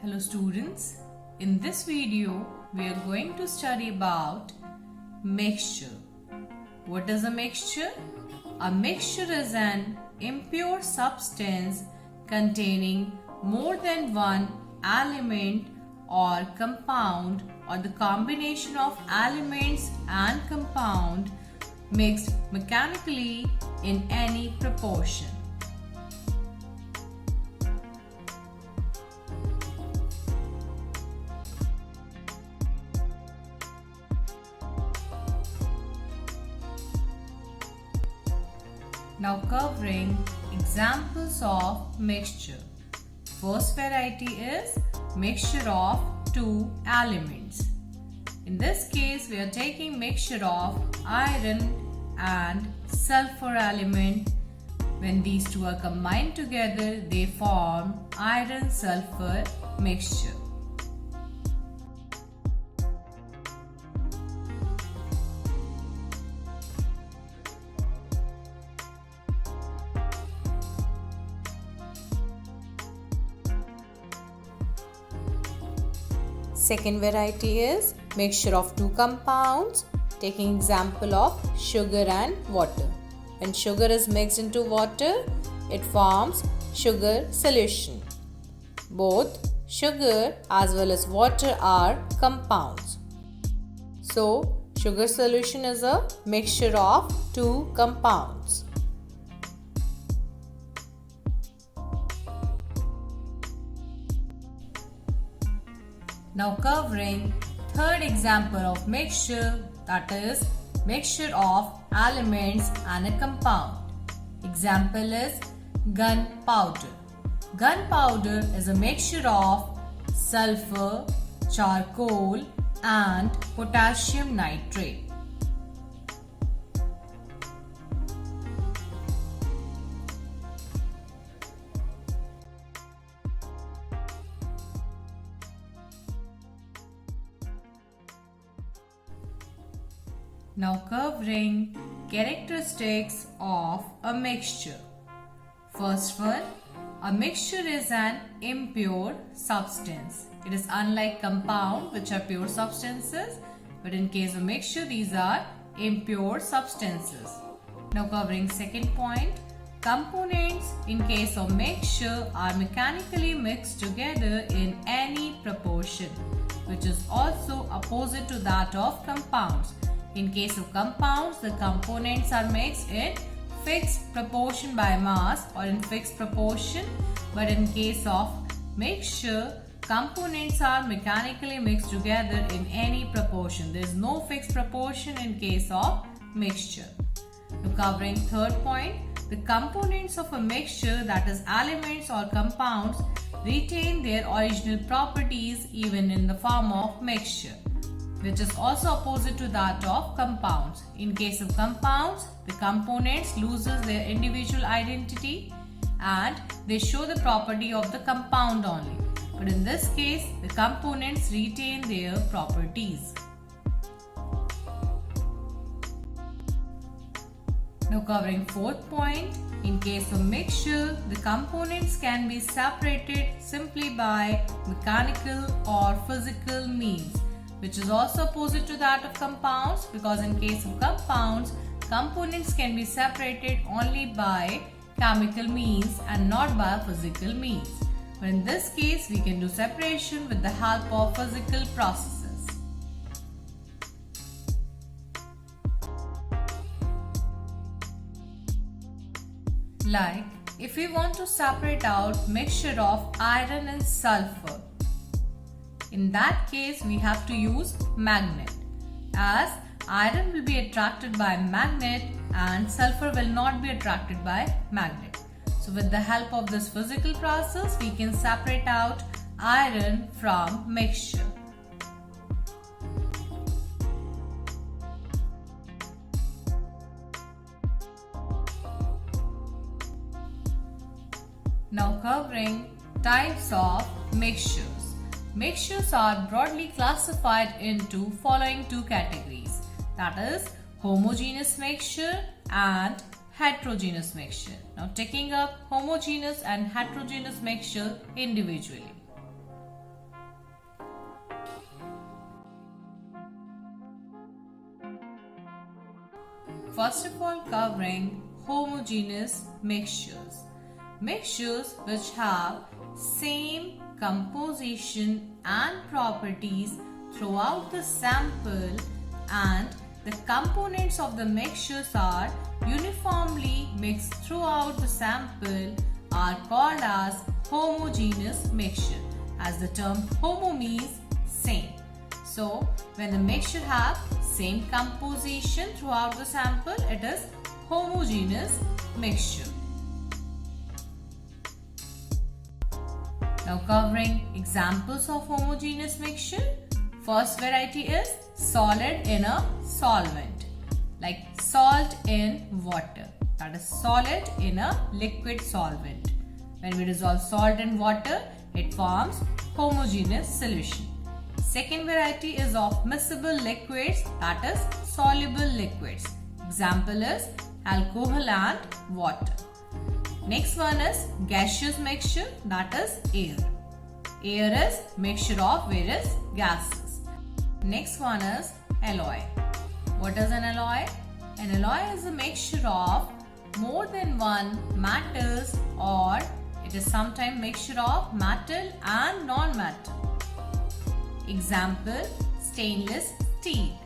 Hello students, in this video we are going to study about mixture. What is a mixture? A mixture is an impure substance containing more than one element or compound or the combination of elements and compound mixed mechanically in any proportion. Now covering examples of mixture. First variety is mixture of two elements. In this case we are taking mixture of iron and sulfur element. When these two are combined together they form iron-sulfur mixture. Second variety is mixture of two compounds, taking example of sugar and water. When sugar is mixed into water, it forms sugar solution. Both sugar as well as water are compounds. So, sugar solution is a mixture of two compounds. Now covering third example of mixture, that is mixture of elements and a compound. Example is gunpowder. Gunpowder is a mixture of sulfur, charcoal and potassium nitrate. Now covering characteristics of a mixture. First one, a mixture is an impure substance. It is unlike compound which are pure substances, but in case of mixture these are impure substances. Now covering second point, components in case of mixture are mechanically mixed together in any proportion, which is also opposite to that of compounds. In case of compounds, the components are mixed in fixed proportion by mass or in fixed proportion, but in case of mixture, components are mechanically mixed together in any proportion. There is no fixed proportion in case of mixture. Now covering third point, the components of a mixture, that is elements or compounds, retain their original properties even in the form of mixture, which is also opposite to that of compounds. In case of compounds, the components loses their individual identity and they show the property of the compound only. But in this case, the components retain their properties. Now covering fourth point, in case of mixture, the components can be separated simply by mechanical or physical means, which is also opposite to that of compounds, because in case of compounds, components can be separated only by chemical means and not by physical means. But in this case, we can do separation with the help of physical processes. Like, if we want to separate out mixture of iron and sulfur, in that case, we have to use magnet, as iron will be attracted by magnet and sulfur will not be attracted by magnet. So with the help of this physical process, we can separate out iron from mixture. Now covering types of mixtures. Mixtures are broadly classified into following two categories, that is homogeneous mixture and heterogeneous mixture. Now taking up homogeneous and heterogeneous mixture individually. first of all covering homogeneous mixtures. Mixtures which have same composition and properties throughout the sample, and the components of the mixtures are uniformly mixed throughout the sample, are called as homogeneous mixture, as the term homo means same. So when the mixture have same composition throughout the sample, it is homogeneous mixture. Now covering examples of homogeneous mixture. First variety is solid in a solvent, like salt in water. That is solid in a liquid solvent. When we dissolve salt in water, it forms homogeneous solution. Second variety is of miscible liquids, that is soluble liquids. Example is alcohol and water. Next one is gaseous mixture, that is air. Air is mixture of various gases. Next one is alloy. What is an alloy? An alloy is a mixture of more than one metals, or it is sometimes mixture of metal and non-metal. Example, stainless steel.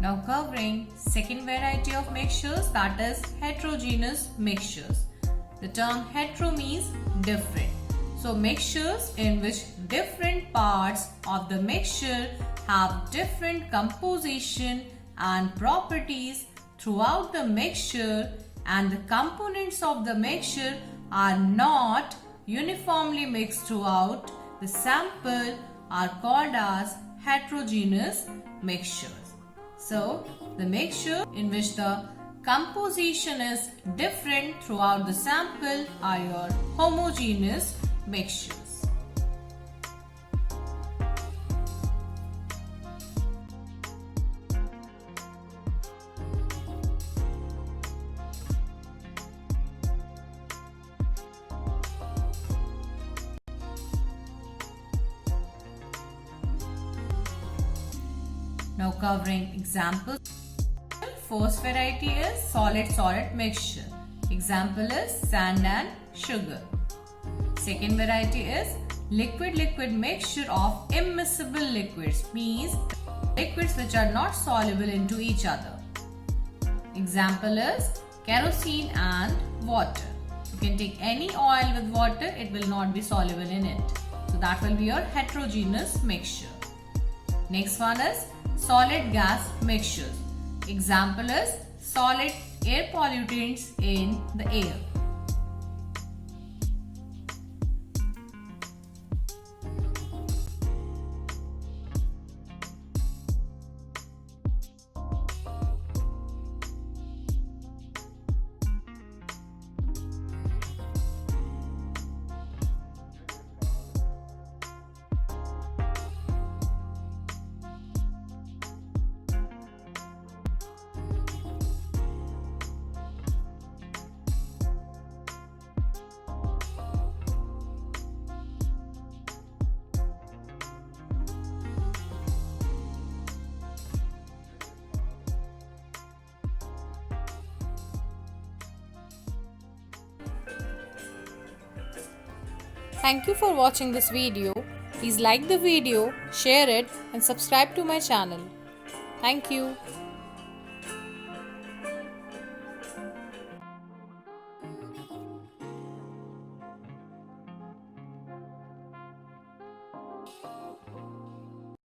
Now covering second variety of mixtures, that is heterogeneous mixtures. The term hetero means different. So mixtures in which different parts of the mixture have different composition and properties throughout the mixture, and the components of the mixture are not uniformly mixed throughout the sample, are called as heterogeneous mixtures. So, the mixture in which the composition is different throughout the sample are your homogeneous mixtures. Now covering examples. First variety is solid-solid mixture. Example is sand and sugar. Second variety is liquid-liquid mixture of immiscible liquids, means liquids which are not soluble into each other. Example is kerosene and water. You can take any oil with water, it will not be soluble in it. So that will be your heterogeneous mixture. Next one is solid gas mixtures. Example is solid air pollutants in the air. Thank you for watching this video. Please like the video, share it and subscribe to my channel. Thank you.